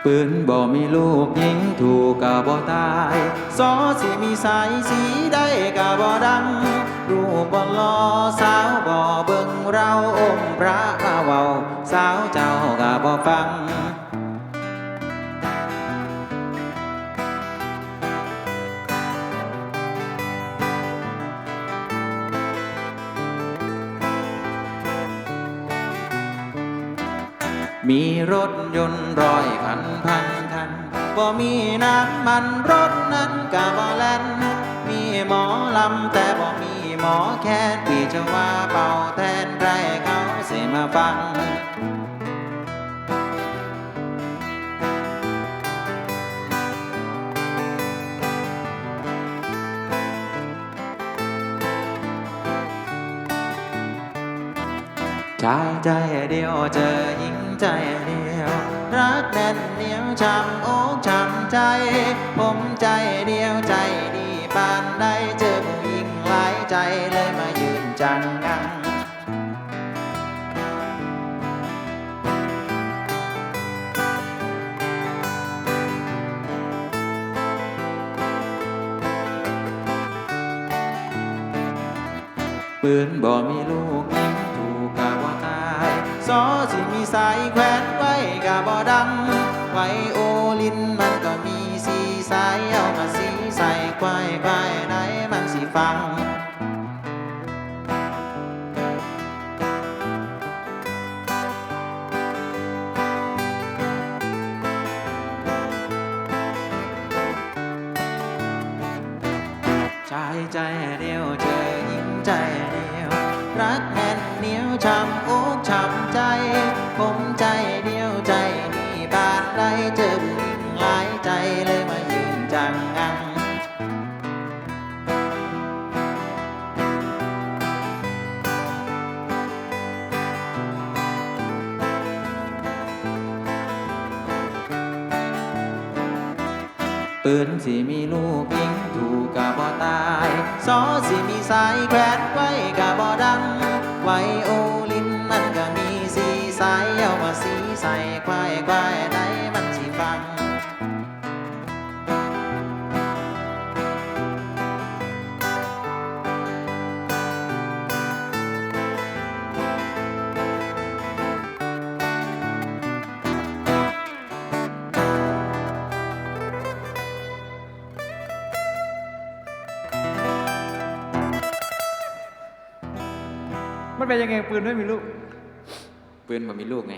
ปืนบ่มีลูกยิงถูกกะบ่ตายสอสิมีสายสีได้กะบ่ดังรูปบ่ลอสาวบ่เบิ่งเราอมพระมาเว้าสาวเจ้ากะบ่ฟังมีรถยนต์100 คันพันคันบ่มีน้ำมันรถนั้นกะบ่แล่นมีหมอลำแต่บ่มีหมอแค้นพี่จะว่าเป่าแทนไรเขาสิมาฟังชายใจเดียวเจอหญิงใจเดียวรักแน่นเหนียวช้ำอกช้ำใจผมใจเดียวใจดีปานใดเจอผู้หญิงหลายใจเลยมายืนจังงังปืนบ่มีลูกยิงถูกกะว่าตายสอสิมีสายแขวนไว้กะบ่ดังไว้โอลินมันก็มีสีสายเอามาสีใส่ควายไหนมันสิฟังชายใจเดียวเจอหญิงใจเดียวรักแน่นเหนียวช้ำอกช้ำใจผมใจเดียวใจดีบานใดเจอผู้หญิงหลายใจเลยมายืนจังงังปืนสิมีลูกยิงถูกกะบ่ตายสอสิมีสายแขวนไว้กะบ่ดังไว้โอลินมันก็มีสีสายเอามาสีใส่ควายไหนมันสิฟังมันเป็นยังไงปืนไม่มีลูกปืนบ่มีลูกไง